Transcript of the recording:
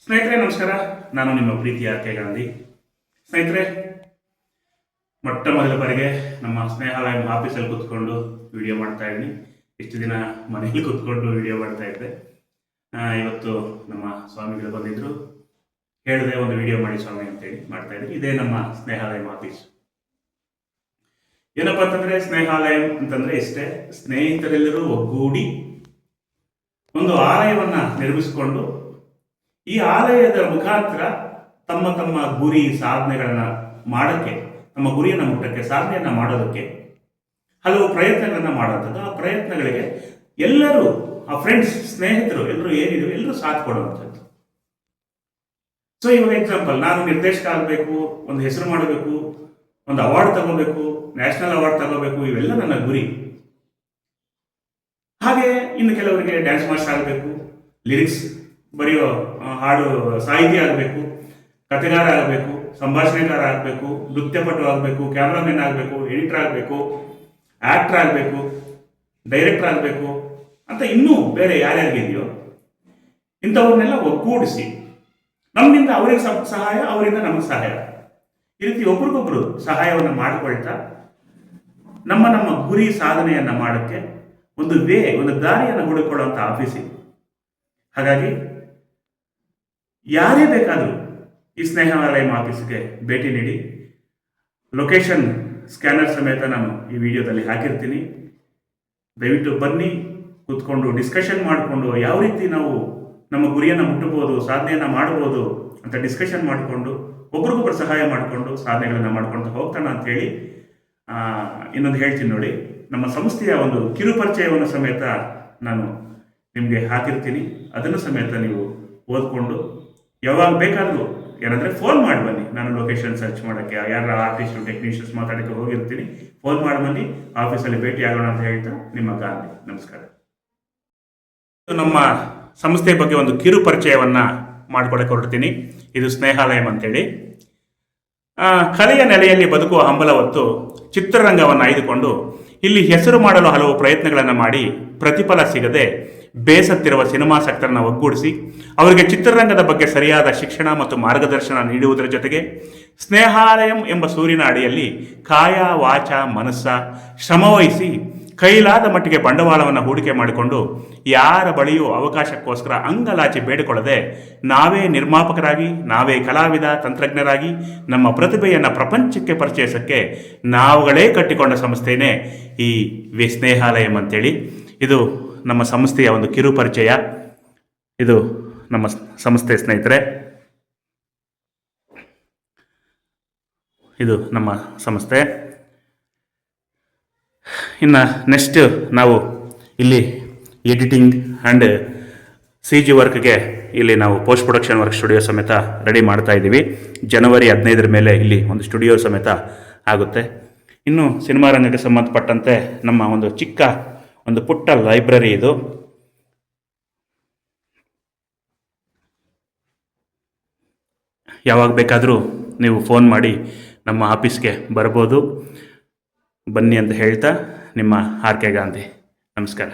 ಸ್ನೇಹಿತರೆ ನಮಸ್ಕಾರ. ನಾನು ನಿಮ್ಮ ಪ್ರೀತಿಯ ಕೆ ಗಾಂಧಿ. ಸ್ನೇಹಿತರೆ, ಮೊಟ್ಟ ಮೊದಲ ಬಾರಿಗೆ ನಮ್ಮ ಸ್ನೇಹಾಲಯ ಆಫೀಸಲ್ಲಿ ಕೂತ್ಕೊಂಡು ವಿಡಿಯೋ ಮಾಡ್ತಾ ಇದ್ದೀನಿ. ಇಷ್ಟು ದಿನ ಮನೆಯಲ್ಲಿ ಕೂತ್ಕೊಂಡು ವಿಡಿಯೋ ಮಾಡ್ತಾ ಇದ್ದೆ. ಇವತ್ತು ನಮ್ಮ ಸ್ವಾಮಿಗಳು ಬಂದಿದ್ರು. ಹೇಳಿದೆ ಒಂದು ವಿಡಿಯೋ ಮಾಡಿ ಸ್ವಾಮಿ ಅಂತೇಳಿ ಮಾಡ್ತಾ ಇದ್ದೀನಿ. ಇದೇ ನಮ್ಮ ಸ್ನೇಹಾಲಯ ಆಫೀಸ್. ಏನಪ್ಪ ಅಂತಂದ್ರೆ, ಸ್ನೇಹಾಲಯ ಅಂತಂದ್ರೆ ಇಷ್ಟೇ, ಸ್ನೇಹಿತರೆಲ್ಲರೂ ಒಗ್ಗೂಡಿ ಒಂದು ಆಲಯವನ್ನ ನಿರ್ಮಿಸಿಕೊಂಡು ಈ ಆಲಯದ ಮುಖಾಂತರ ತಮ್ಮ ತಮ್ಮ ಗುರಿ ಸಾಧನೆಗಳನ್ನ ಮಾಡಕ್ಕೆ, ತಮ್ಮ ಗುರಿಯನ್ನು ಮುಟ್ಟಕ್ಕೆ, ಸಾಧನೆಯನ್ನ ಮಾಡೋದಕ್ಕೆ ಹಲವು ಪ್ರಯತ್ನಗಳನ್ನ ಮಾಡುವಂಥದ್ದು. ಆ ಪ್ರಯತ್ನಗಳಿಗೆ ಎಲ್ಲರೂ, ಆ ಫ್ರೆಂಡ್ಸ್, ಸ್ನೇಹಿತರು ಎಲ್ಲರೂ ಏನಿದೆ ಎಲ್ಲರೂ ಸಾಥ್ ಕೊಡುವಂಥದ್ದು. ಸೊ ಇವಾಗ ಎಕ್ಸಾಂಪಲ್, ನಾನು ನಿರ್ದೇಶಕ ಆಗಬೇಕು, ಒಂದು ಹೆಸರು ಮಾಡಬೇಕು, ಒಂದು ಅವಾರ್ಡ್ ತಗೋಬೇಕು, ನ್ಯಾಷನಲ್ ಅವಾರ್ಡ್ ತಗೋಬೇಕು, ಇವೆಲ್ಲ ನನ್ನ ಗುರಿ. ಹಾಗೆ ಇನ್ನು ಕೆಲವರಿಗೆ ಡ್ಯಾನ್ಸ್ ಮಾಸ್ಟರ್ ಆಗಬೇಕು, ಲಿರಿಕ್ಸ್ ಬರೆಯೋ ಹಾಡು ಸಾಹಿತಿ ಆಗಬೇಕು, ಕಥೆಗಾರ ಆಗಬೇಕು, ಸಂಭಾಷಣೆಗಾರ ಆಗಬೇಕು, ನೃತ್ಯಪಟು ಆಗಬೇಕು, ಕ್ಯಾಮ್ರಾಮನ್ ಆಗಬೇಕು, ಎಡಿಟರ್ ಆಗಬೇಕು, ಆಕ್ಟರ್ ಆಗಬೇಕು, ಡೈರೆಕ್ಟರ್ ಆಗಬೇಕು ಅಂತ ಇನ್ನೂ ಬೇರೆ ಯಾರ್ಯಾರಿಗಿದೆಯೋ ಇಂಥವ್ರನ್ನೆಲ್ಲ ಒಗ್ಗೂಡಿಸಿ ನಮ್ಮಿಂದ ಅವರಿಗೆ ಸಹಾಯ, ಅವರಿಂದ ನಮಗೆ ಸಹಾಯ, ಈ ರೀತಿ ಒಬ್ರಿಗೊಬ್ರು ಸಹಾಯವನ್ನು ಮಾಡಿಕೊಳ್ತಾ ನಮ್ಮ ನಮ್ಮ ಗುರಿ ಸಾಧನೆಯನ್ನ ಮಾಡೋಕ್ಕೆ ಒಂದು ದಾರಿಯನ್ನು ಹುಡುಕೊಳ್ಳುವಂಥ ಆಫೀಸ್ ಇದು. ಹಾಗಾಗಿ ಯಾರೇ ಬೇಕಾದರೂ ಈ ಸ್ನೇಹಾಲಯ ಆಫೀಸ್ಗೆ ಭೇಟಿ ನೀಡಿ. ಲೊಕೇಶನ್ ಸ್ಕ್ಯಾನರ್ ಸಮೇತ ನಾನು ಈ ವಿಡಿಯೋದಲ್ಲಿ ಹಾಕಿರ್ತೀನಿ. ದಯವಿಟ್ಟು ಬನ್ನಿ, ಕೂತ್ಕೊಂಡು ಡಿಸ್ಕಷನ್ ಮಾಡಿಕೊಂಡು ಯಾವ ರೀತಿ ನಾವು ನಮ್ಮ ಗುರಿಯನ್ನು ಮುಟ್ಟಬಹುದು, ಸಾಧನೆಯನ್ನು ಮಾಡಬಹುದು ಅಂತ ಡಿಸ್ಕಷನ್ ಮಾಡಿಕೊಂಡು ಒಬ್ರಿಗೊಬ್ರು ಸಹಾಯ ಮಾಡಿಕೊಂಡು ಸಾಧನೆಗಳನ್ನು ಮಾಡ್ಕೊಂಡು ಹೋಗ್ತಾನ ಅಂತೇಳಿ ಇನ್ನೊಂದು ಹೇಳ್ತೀನಿ ನೋಡಿ. ನಮ್ಮ ಸಂಸ್ಥೆಯ ಒಂದು ಕಿರು ಪರಿಚಯವನ್ನು ಸಮೇತ ನಾನು ನಿಮಗೆ ಹಾಕಿರ್ತೀನಿ. ಅದನ್ನು ಸಮೇತ ನೀವು ಓದ್ಕೊಂಡು ಯಾವಾಗ ಬೇಕಾದರೂ ಏನಂದರೆ ಫೋನ್ ಮಾಡಿ ಬನ್ನಿ. ನಾನು ಲೊಕೇಶನ್ ಸರ್ಚ್ ಮಾಡೋಕ್ಕೆ, ಯಾರ ಆರ್ಟಿಸ್ಟು ಟೆಕ್ನಿಷಿಯನ್ಸ್ ಮಾತಾಡೋಕ್ಕೆ ಹೋಗಿರ್ತೀನಿ. ಫೋನ್ ಮಾಡಿ ಬನ್ನಿ, ಆಫೀಸಲ್ಲಿ ಭೇಟಿ ಆಗೋಣ ಅಂತ ಹೇಳ್ತಾ ನಿಮ್ಮ ಗಾಂಧಿ. ನಮಸ್ಕಾರ. ನಮ್ಮ ಸಂಸ್ಥೆ ಬಗ್ಗೆ ಒಂದು ಕಿರು ಪರಿಚಯವನ್ನು ಮಾಡಿಕೊಡಕ್ಕೆ ಹೊರಡ್ತೀನಿ. ಇದು ಸ್ನೇಹಾಲಯಂ ಅಂತೇಳಿ. ಕಲೆಯ ನೆಲೆಯಲ್ಲಿ ಬದುಕುವ ಹಂಬಲ ಹೊತ್ತು ಚಿತ್ರರಂಗವನ್ನು ಆಯ್ದುಕೊಂಡು ಇಲ್ಲಿ ಹೆಸರು ಮಾಡಲು ಹಲವು ಪ್ರಯತ್ನಗಳನ್ನು ಮಾಡಿ ಪ್ರತಿಫಲ ಸಿಗದೆ ಬೇಸತ್ತಿರುವ ಸಿನಿಮಾಸಕ್ತರನ್ನು ಒಗ್ಗೂಡಿಸಿ ಅವರಿಗೆ ಚಿತ್ರರಂಗದ ಬಗ್ಗೆ ಸರಿಯಾದ ಶಿಕ್ಷಣ ಮತ್ತು ಮಾರ್ಗದರ್ಶನ ನೀಡುವುದರ ಜೊತೆಗೆ ಸ್ನೇಹಾಲಯಂ ಎಂಬ ಸೂರಿನ ಅಡಿಯಲ್ಲಿ ಕಾಯ ವಾಚ ಮನಸ್ಸ ಶ್ರಮವಹಿಸಿ ಕೈಲಾದ ಮಟ್ಟಿಗೆ ಬಂಡವಾಳವನ್ನು ಹೂಡಿಕೆ ಮಾಡಿಕೊಂಡು ಯಾರ ಬಳಿಯೂ ಅವಕಾಶಕ್ಕೋಸ್ಕರ ಅಂಗಲಾಚಿ ಬೇಡಿಕೊಳ್ಳದೆ ನಾವೇ ನಿರ್ಮಾಪಕರಾಗಿ, ನಾವೇ ಕಲಾವಿದ, ತಂತ್ರಜ್ಞರಾಗಿ ನಮ್ಮ ಪ್ರತಿಭೆಯನ್ನು ಪ್ರಪಂಚಕ್ಕೆ ಪರಿಚಯಿಸೋಕ್ಕೆ ನಾವುಗಳೇ ಕಟ್ಟಿಕೊಂಡ ಸಂಸ್ಥೆಯೇ ಈ ಸ್ನೇಹಾಲಯಂ ಅಂತೇಳಿ. ಇದು ನಮ್ಮ ಸಂಸ್ಥೆಯ ಒಂದು ಕಿರು ಪರಿಚಯ. ಇದು ನಮ್ಮ ಸಂಸ್ಥೆ ಸ್ನೇಹಿತರೆ. ಇದು ನಮ್ಮ ಸಂಸ್ಥೆ. ಇನ್ನು ನೆಕ್ಸ್ಟ್ ನಾವು ಇಲ್ಲಿ ಎಡಿಟಿಂಗ್ ಆ್ಯಂಡ್ CG ವರ್ಕ್ಗೆ ಇಲ್ಲಿ ನಾವು ಪೋಸ್ಟ್ ಪ್ರೊಡಕ್ಷನ್ ವರ್ಕ್ ಸ್ಟುಡಿಯೋ ಸಮೇತ ರೆಡಿ ಮಾಡ್ತಾ ಇದ್ದೀವಿ. ಜನವರಿ 15 ಮೇಲೆ ಇಲ್ಲಿ ಒಂದು ಸ್ಟುಡಿಯೋ ಸಮೇತ ಆಗುತ್ತೆ. ಇನ್ನು ಸಿನಿಮಾ ರಂಗಕ್ಕೆ ಸಂಬಂಧಪಟ್ಟಂತೆ ನಮ್ಮ ಒಂದು ಚಿಕ್ಕ ಒಂದು ಪುಟ್ಟ ಲೈಬ್ರರಿ ಇದು. ಯಾವಾಗ ಬೇಕಾದರೂ ನೀವು ಫೋನ್ ಮಾಡಿ ನಮ್ಮ ಆಫೀಸ್ಗೆ ಬರ್ಬೋದು. ಬನ್ನಿ ಅಂತ ಹೇಳ್ತಾ ನಿಮ್ಮ ಆರ್ ಕೆ ಗಾಂಧಿ. ನಮಸ್ಕಾರ.